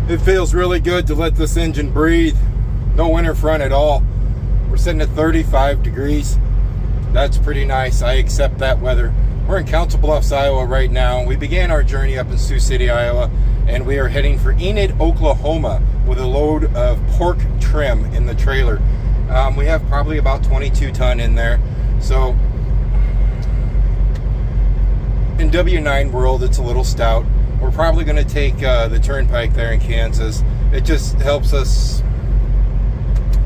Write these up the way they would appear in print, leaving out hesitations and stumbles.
It feels really good to let this engine breathe. No winter front at all. We're sitting at 35 degrees. That's pretty nice. I accept that weather. We're in Council Bluffs, Iowa right now. We began our journey up in Sioux City, Iowa, and we are heading for Enid, Oklahoma with a load of pork trim in the trailer. We have probably about 22 ton in there. So in W9 world, it's a little stout. We're probably going to take the Turnpike there in Kansas. It just helps us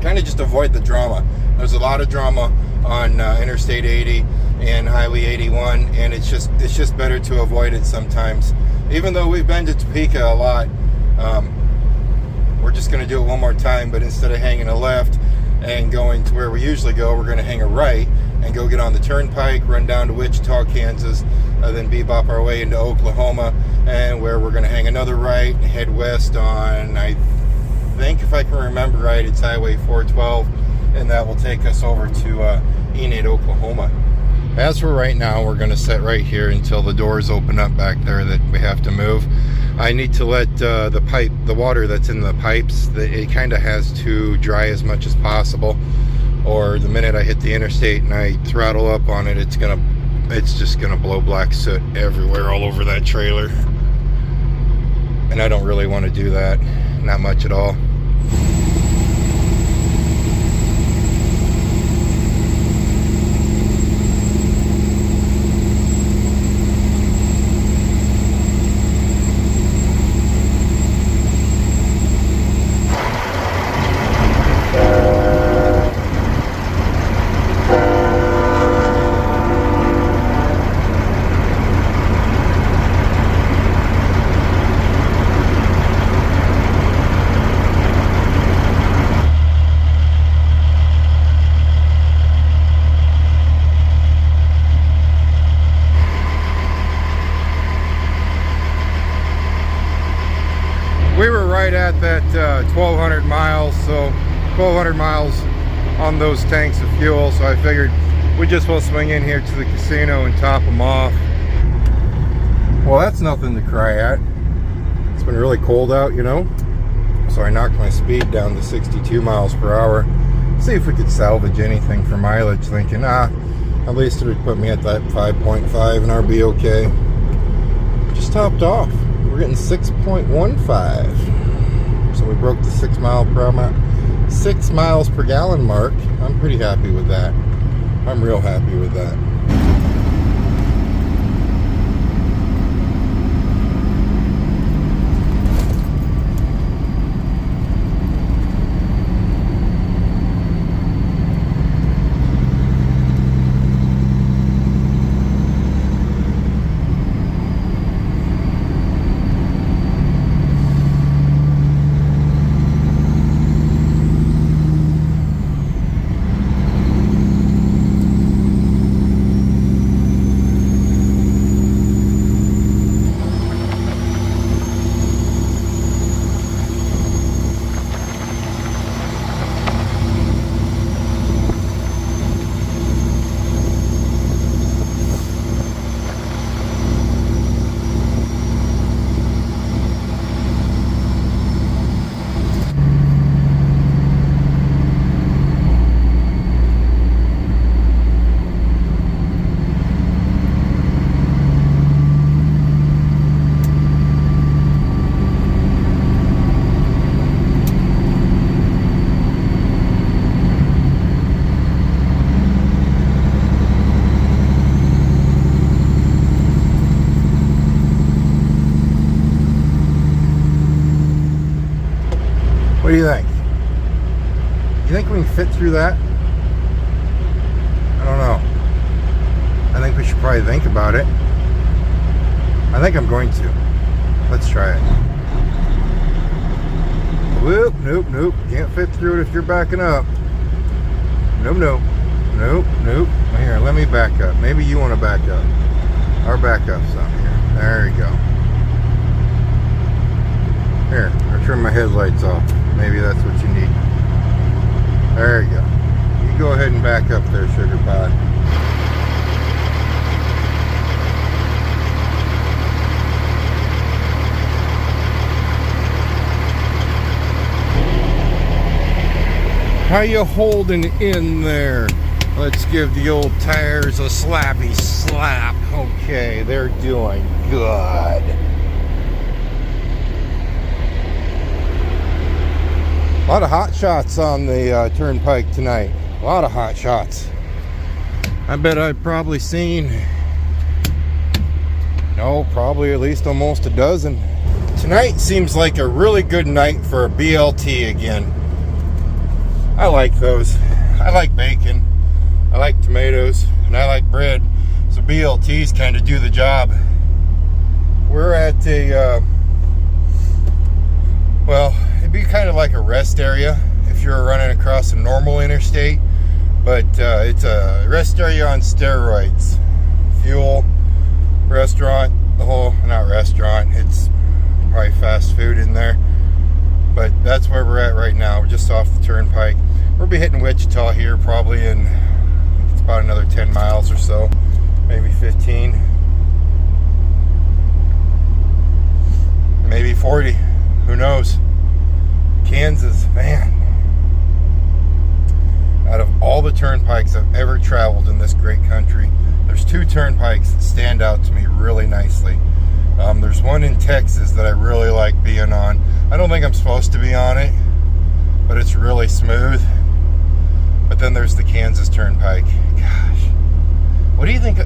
kind of just avoid the drama. There's a lot of drama on Interstate 80 and Highway 81, and it's just better to avoid it sometimes. Even though we've been to Topeka a lot, we're just going to do it one more time, but instead of hanging a left and going to where we usually go, we're going to hang a right and go get on the Turnpike, run down to Wichita, Kansas, then bebop our way into Oklahoma, and where we're going to hang another right and head west on, I think, if I can remember right, it's Highway 412, and that will take us over to Enid, Oklahoma. As for right now, we're going to sit right here until the doors open up back there that we have to move. I need to let the water that's in the pipes, it kind of has to dry as much as possible, or the minute I hit the interstate and I throttle up on it, it's just gonna blow black soot everywhere all over that trailer, and I don't really want to do that, not much at all. We were right at that 1,200 miles, so 1,200 miles on those tanks of fuel, so I figured we just will swing in here to the casino and top them off. Well, that's nothing to cry at. It's been really cold out, you know, so I knocked my speed down to 62 miles per hour. See if we could salvage anything for mileage, thinking, at least it would put me at that 5.5 and I'll be okay. Just topped off. We're getting 6.15, so we broke the 6 miles per gallon mark. I'm pretty happy with that. I'm real happy with that. What do you think? You think we can fit through that? I don't know. I think we should probably think about it. I think I'm going to. Let's try it. Whoop, nope, nope. Can't fit through it if you're backing up. Nope, nope. Nope, nope. Here, let me back up. Maybe you want to back up. Or back up some here. There you go. Here, I'll turn my headlights off. Maybe that's what you need. There you go. You go ahead and back up there, sugar pie. How you holding in there? Let's give the old tires a slappy slap. Okay, they're doing good. A lot of hot shots on the Turnpike tonight. A lot of hot shots. I bet I've probably seen, probably at least almost a dozen. Tonight seems like a really good night for a BLT again. I like those. I like bacon. I like tomatoes. And I like bread. So BLTs kind of do the job. We're at a, well, it'd be kind of like a rest area if you're running across a normal interstate. But it's a rest area on steroids. Fuel, restaurant, the whole, not restaurant, it's probably fast food in there. But that's where we're at right now. We're just off the Turnpike. We'll be hitting Wichita here probably in, it's about another 10 miles or so, maybe 15. Maybe 40, who knows. Kansas, man. Out of all the turnpikes I've ever traveled in this great country, there's two turnpikes that stand out to me really nicely. There's one in Texas that I really like being on. I don't think I'm supposed to be on it, but it's really smooth. But then there's the Kansas Turnpike. Gosh, what do you think?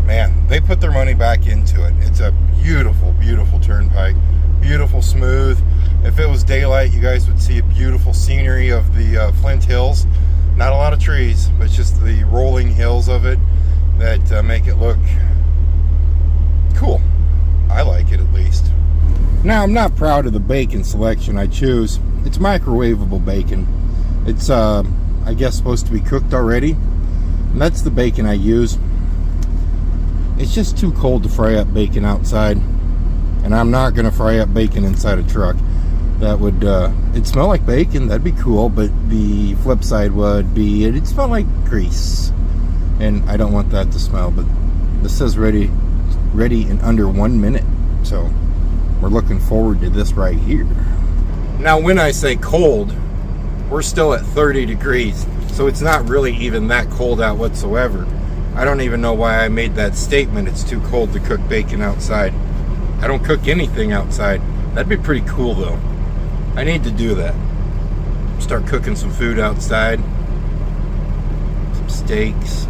Man, they put their money back into it. It's a beautiful, beautiful turnpike. Beautiful, smooth. If it was daylight, you guys would see a beautiful scenery of the Flint Hills. Not a lot of trees, but just the rolling hills of it that make it look cool. I like it, at least. Now, I'm not proud of the bacon selection I choose. It's microwavable bacon. It's, I guess, supposed to be cooked already. And that's the bacon I use. It's just too cold to fry up bacon outside. And I'm not going to fry up bacon inside a truck. That would, it'd smell like bacon. That'd be cool. But the flip side would be, it'd smell like grease. And I don't want that to smell. But this says ready in under 1 minute. So we're looking forward to this right here. Now, when I say cold, we're still at 30 degrees. So it's not really even that cold out whatsoever. I don't even know why I made that statement. It's too cold to cook bacon outside. I don't cook anything outside. That'd be pretty cool though. I need to do that. Start cooking some food outside. Some steaks.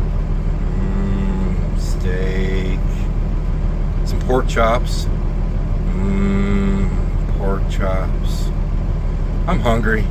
Steak. Some pork chops. Pork chops. I'm hungry.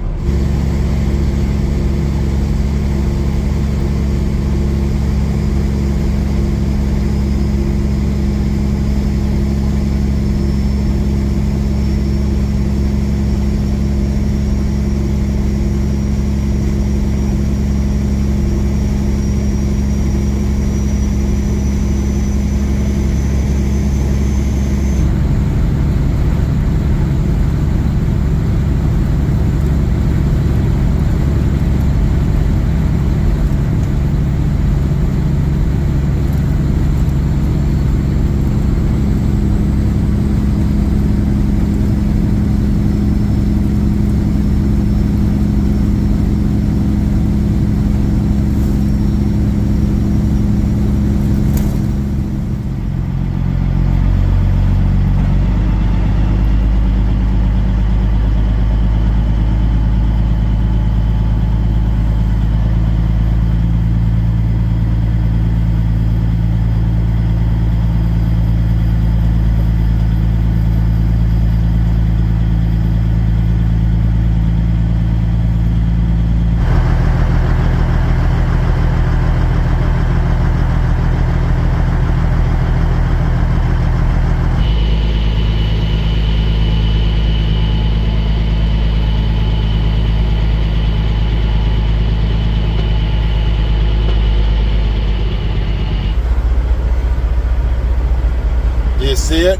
See it?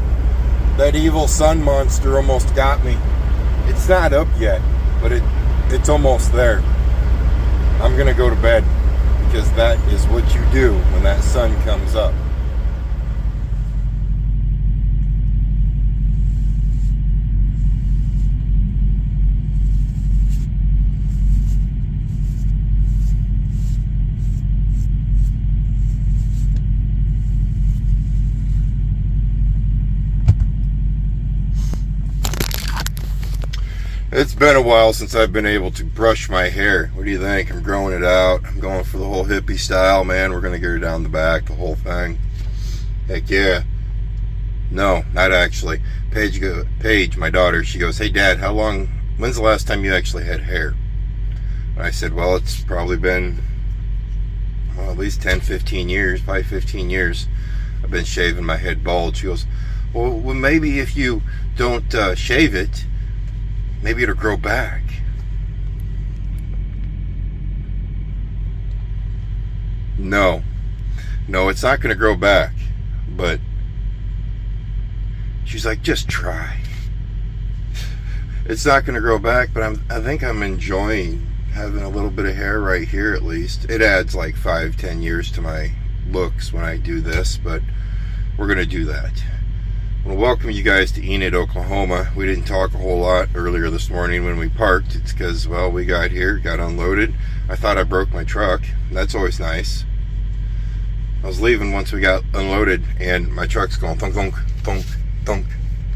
That evil sun monster almost got me. It's not up yet, but it's almost there. I'm gonna go to bed because that is what you do when that sun comes up. It's been a while since I've been able to brush my hair. What do you think? I'm growing it out. I'm going for the whole hippie style, man. We're going to get her down the back, the whole thing. Heck yeah. No, not actually. Paige, my daughter, she goes, hey, Dad, when's the last time you actually had hair? And I said, well, it's probably been at least 10, 15 years, probably 15 years. I've been shaving my head bald. She goes, well, maybe if you don't shave it, maybe it'll grow back. No, it's not going to grow back. But she's like, just try. It's not going to grow back, but I think I'm enjoying having a little bit of hair right here at least. It adds like 5-10 years to my looks when I do this, but we're going to do that. I want to welcome you guys to Enid, Oklahoma. We didn't talk a whole lot earlier this morning when we parked. It's because, well, we got here, got unloaded. I thought I broke my truck. That's always nice. I was leaving once we got unloaded, and my truck's going thunk, thunk, thunk, thunk.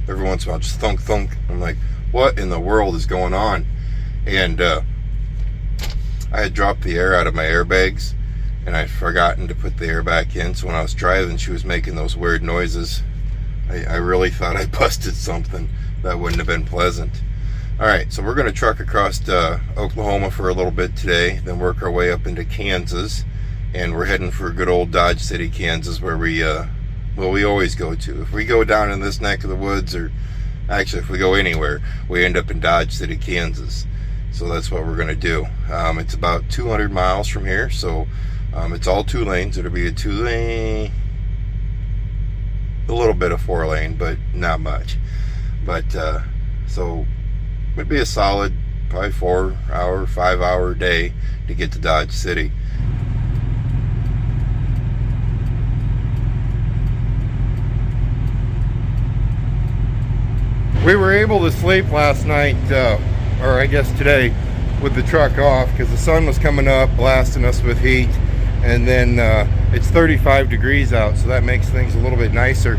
Every once in a while, just thunk, thunk. I'm like, what in the world is going on? And I had dropped the air out of my airbags, and I'd forgotten to put the air back in. So when I was driving, she was making those weird noises. I really thought I busted something. That wouldn't have been pleasant. Alright, so we're going to truck across Oklahoma for a little bit today, then work our way up into Kansas, and we're heading for good old Dodge City, Kansas, where we always go to. If we go down in this neck of the woods, or actually if we go anywhere, we end up in Dodge City, Kansas. So that's what we're going to do. It's about 200 miles from here, so it's all 2 lanes. It'll be a 2-lane, a little bit of 4-lane, but not much. But so it'd be a solid probably 4-hour, 5-hour day to get to Dodge City. We were able to sleep last night, or I guess today, with the truck off because the sun was coming up, blasting us with heat. And then it's 35 degrees out, so that makes things a little bit nicer.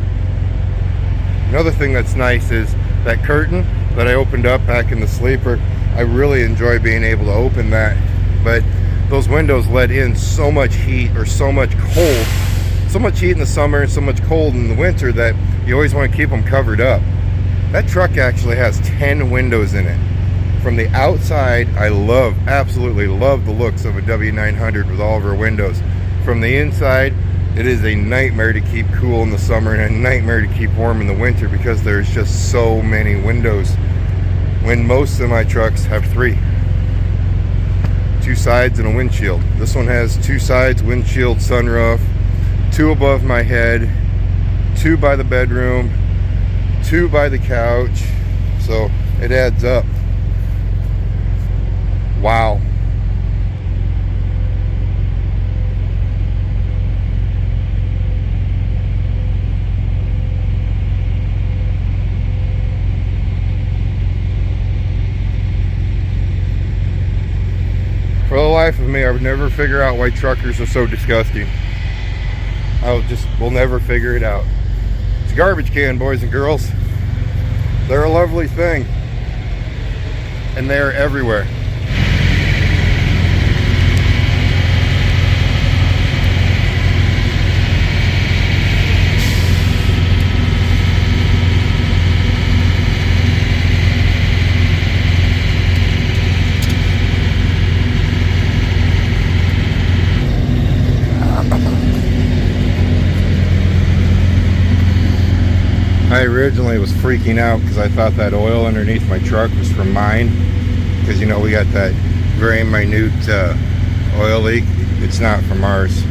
Another thing that's nice is that curtain that I opened up back in the sleeper. I really enjoy being able to open that, but those windows let in so much heat, or so much cold, so much heat in the summer and so much cold in the winter, that you always want to keep them covered up. That truck actually has 10 windows in it. From the outside, I absolutely love the looks of a W900 with all of her windows. From the inside, it is a nightmare to keep cool in the summer and a nightmare to keep warm in the winter because there's just so many windows. When most semi trucks have 3. 2 sides and a windshield. This one has 2 sides, windshield, sunroof, 2 above my head, 2 by the bedroom, 2 by the couch. So it adds up. Wow. For the life of me, I would never figure out why truckers are so disgusting. We'll never figure it out. It's a garbage can, boys and girls. They're a lovely thing. And they're everywhere. I originally was freaking out because I thought that oil underneath my truck was from mine, because you know we got that very minute oil leak. It's not from ours.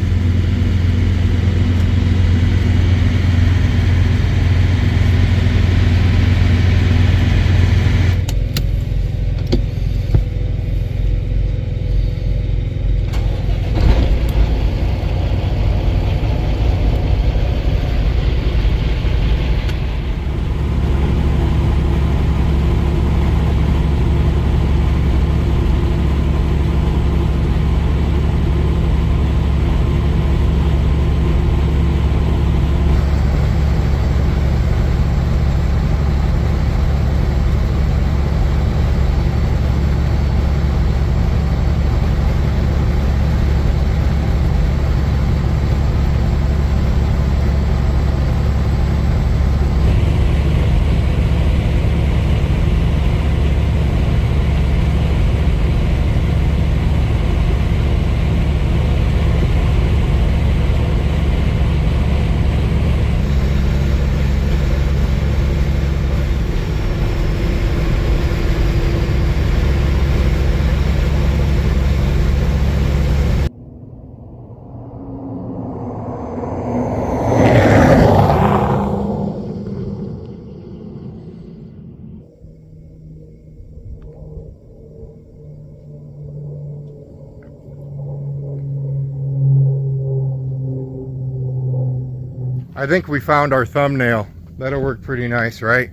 I think we found our thumbnail. That'll work pretty nice, right?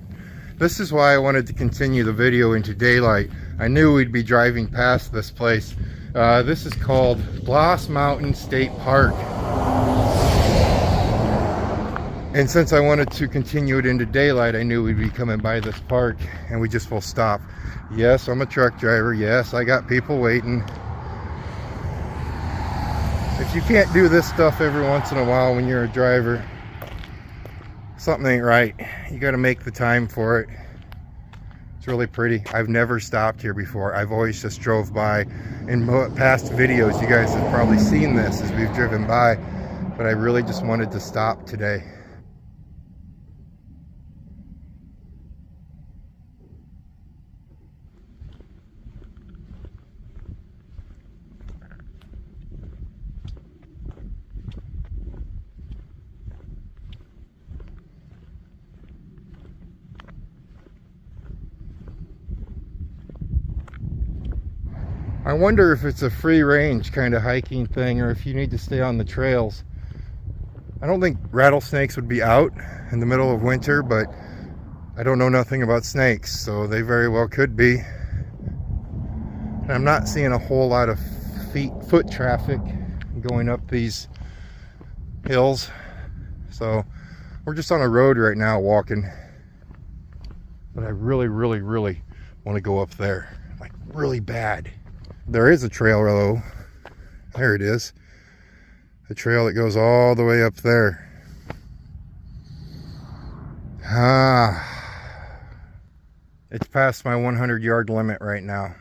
This is why I wanted to continue the video into daylight. I knew we'd be driving past this place. This is called Bloss Mountain State Park. And since I wanted to continue it into daylight, I knew we'd be coming by this park, and we just will stop. Yes, I'm a truck driver. Yes, I got people waiting. If you can't do this stuff every once in a while when you're a driver, something ain't right. You got to make the time for it. It's really pretty. I've never stopped here before. I've always just drove by. In past videos, you guys have probably seen this as we've driven by, but I really just wanted to stop today. I wonder if it's a free range kind of hiking thing, or if you need to stay on the trails. I don't think rattlesnakes would be out in the middle of winter, but I don't know nothing about snakes, so they very well could be. And I'm not seeing a whole lot of foot traffic going up these hills, so we're just on a road right now walking. But I really want to go up there, like really bad. There is a trail though. There it is. The trail that goes all the way up there. It's past my 100-yard limit right now.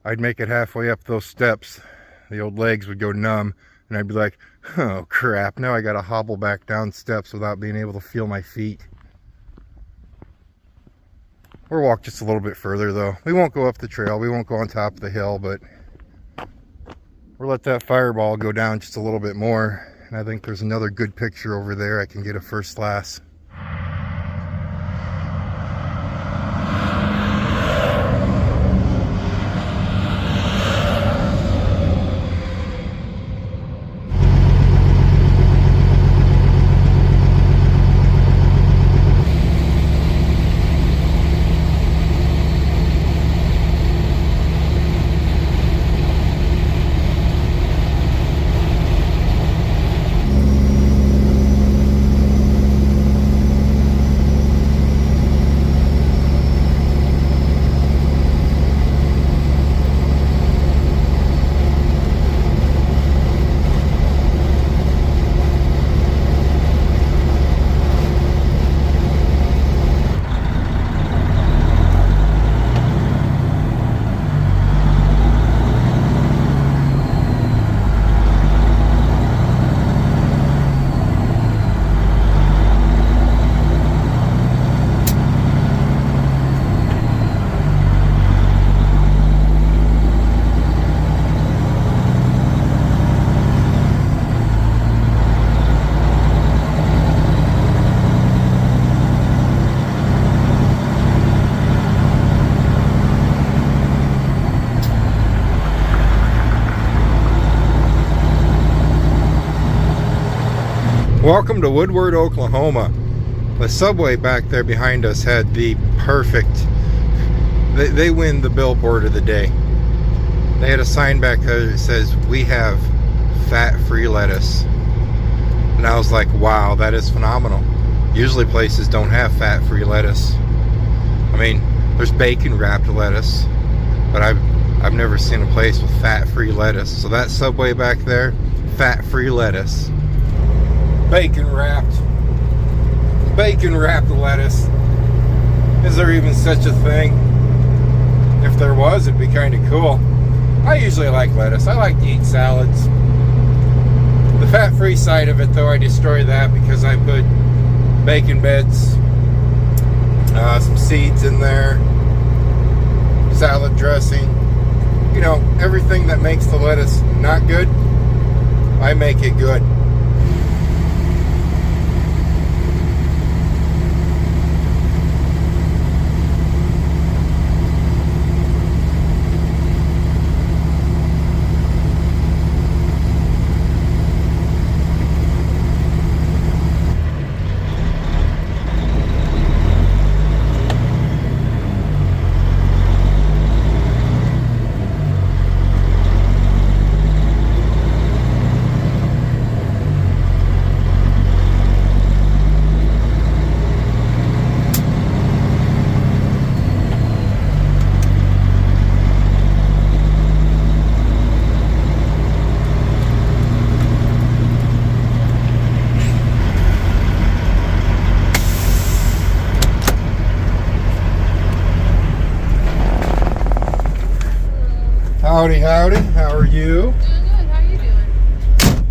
I'd make it halfway up those steps. The old legs would go numb, and I'd be like, oh crap, now I gotta hobble back down steps without being able to feel my feet. We'll walk just a little bit further though. We won't go up the trail, we won't go on top of the hill, but we'll let that fireball go down just a little bit more. And I think there's another good picture over there I can get a first class. Welcome to Woodward, Oklahoma. The subway back there behind us had the perfect, they win the billboard of the day. They had a sign back there that says, "We have fat-free lettuce." And I was like, wow, that is phenomenal. Usually places don't have fat-free lettuce. I mean, there's bacon-wrapped lettuce, but I've never seen a place with fat-free lettuce. So that subway back there, fat-free lettuce. Bacon-wrapped lettuce. Is there even such a thing? If there was, it'd be kind of cool. I usually like lettuce. I like to eat salads. The fat-free side of it, though, I destroy that because I put bacon bits, some seeds in there, salad dressing. You know, everything that makes the lettuce not good, I make it good. Howdy, howdy. How are you? Doing good. How are you doing?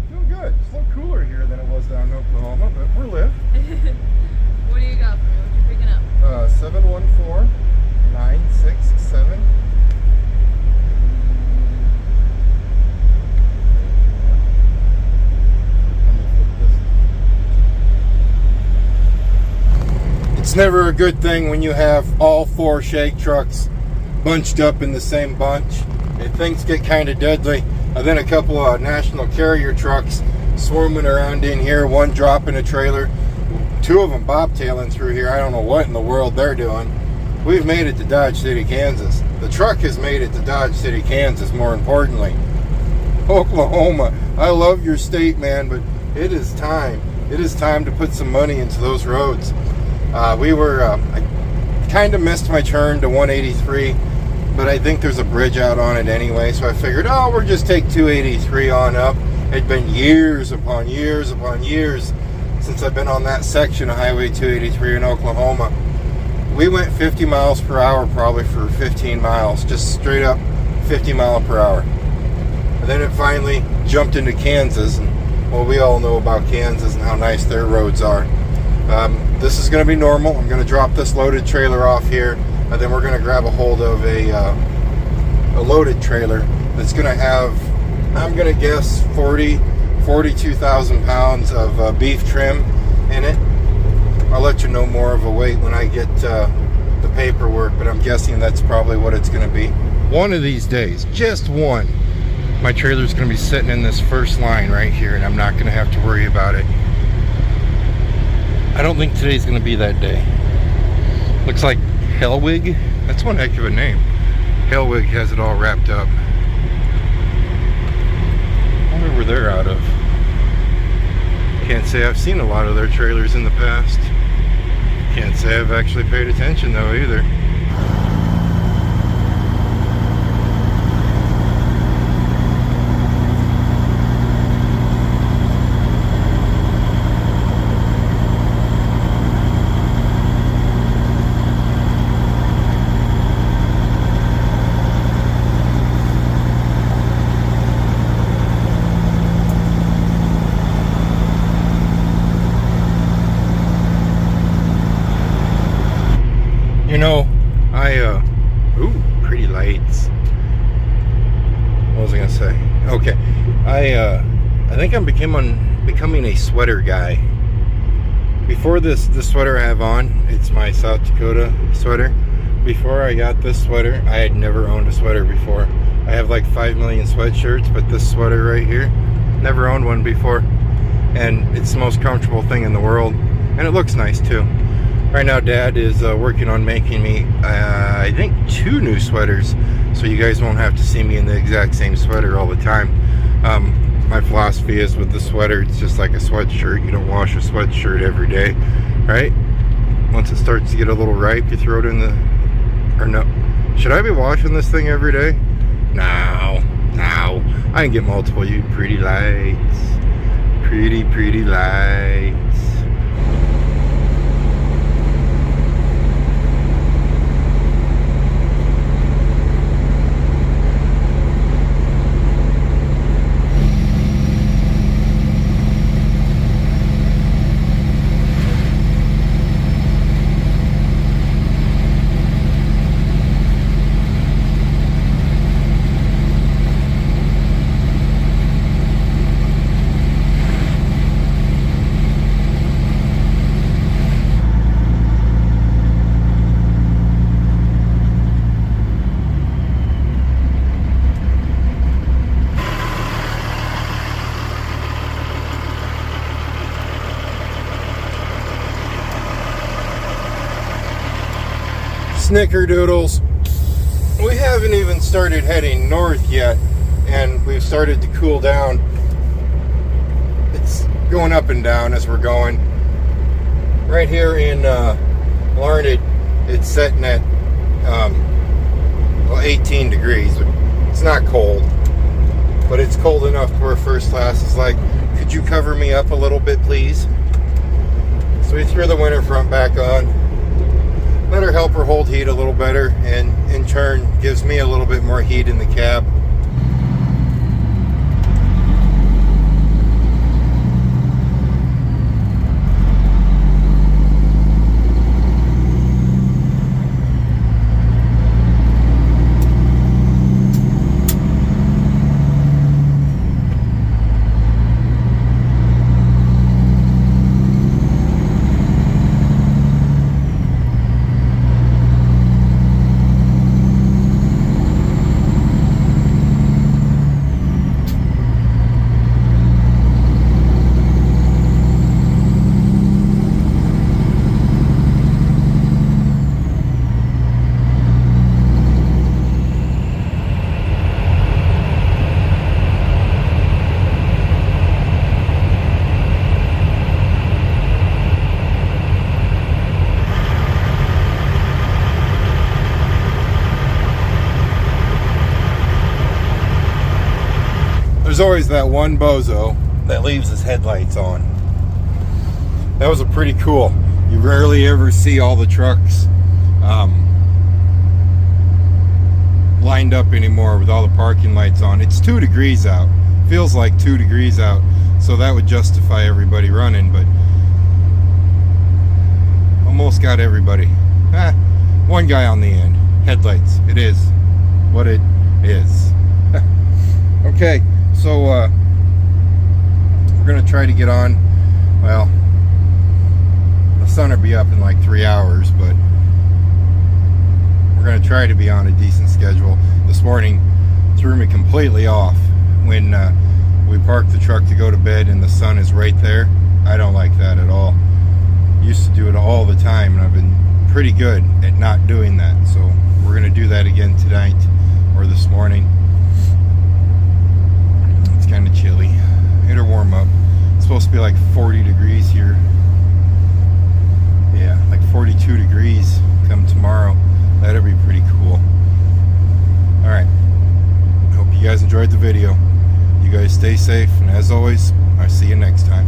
Doing good. It's a little cooler here than it was down in Oklahoma, but we're live. What do you got for me? What you picking up? 714 967. It's never a good thing when you have all 4 shake trucks bunched up in the same bunch. Things get kind of deadly. And then a couple of national carrier trucks swarming around in here, one dropping a trailer, 2 of them bobtailing through here. I don't know what in the world they're doing. We've made it to Dodge City, Kansas. The truck has made it to Dodge City, Kansas, more importantly. Oklahoma, I love your state, man, but it is time. It is time to put some money into those roads. I kind of missed my turn to 183, but I think there's a bridge out on it anyway, so I figured, oh, we'll just take 283 on up. It'd been years upon years upon years since I've been on that section of Highway 283 in Oklahoma. We went 50 miles per hour probably for 15 miles, just straight up 50 mile per hour. And then it finally jumped into Kansas, and well, we all know about Kansas and how nice their roads are. This is going to be normal. I'm going to drop this loaded trailer off here, and then we're going to grab a hold of a loaded trailer that's going to have, I'm going to guess, 42,000 pounds of beef trim in it. I'll let you know more of a weight when I get the paperwork, but I'm guessing that's probably what it's going to be. One of these days, just one, my trailer's going to be sitting in this first line right here, and I'm not going to have to worry about it. I don't think today's going to be that day. Looks like Hellwig. That's one heck of a name. Hellwig has it all wrapped up. I wonder where they're out of. Can't say I've seen a lot of their trailers in the past. Can't say I've actually paid attention though either. You know, ooh, pretty lights. What was I gonna say? Okay, I think I'm becoming a sweater guy. Before the sweater I have on, it's my South Dakota sweater. Before I got this sweater, I had never owned a sweater before. I have like 5 million sweatshirts, but this sweater right here, never owned one before. And it's the most comfortable thing in the world, and it looks nice too. Right now, Dad is working on making me, I think, 2 new sweaters, so you guys won't have to see me in the exact same sweater all the time. My philosophy is with the sweater, it's just like a sweatshirt. You don't wash a sweatshirt every day, right? Once it starts to get a little ripe, you throw it in the, or no. Should I be washing this thing every day? No. I can get multiple, you pretty lights. Pretty lights. Snickerdoodles. We haven't even started heading north yet, and we've started to cool down. It's going up and down as we're going. Right here in Larned, it's setting at 18 degrees. It's not cold, but it's cold enough where first class is like, could you cover me up a little bit, please? So we threw the winter front back on. Let her help her hold heat a little better, and in turn gives me a little bit more heat in the cab. there's always that one bozo that leaves his headlights on. That was a pretty cool. You rarely ever see all the trucks lined up anymore with all the parking lights on. It's 2 degrees out. Feels like 2 degrees out, so that would justify everybody running, but almost got everybody. One guy on the end. Headlights. It is what it is. Okay, so we're gonna try to get on. Well, the sun will be up in like 3 hours, but we're gonna try to be on a decent schedule. This morning threw me completely off when we parked the truck to go to bed and the sun is right there. I don't like that at all. Used to do it all the time, and I've been pretty good at not doing that, so we're gonna do that again tonight or this morning. It's kind of chilly. It'll warm up. It's supposed to be like 40 degrees here. Yeah, like 42 degrees come tomorrow. That'll be pretty cool. Alright, hope you guys enjoyed the video. You guys stay safe, and as always, I'll see you next time.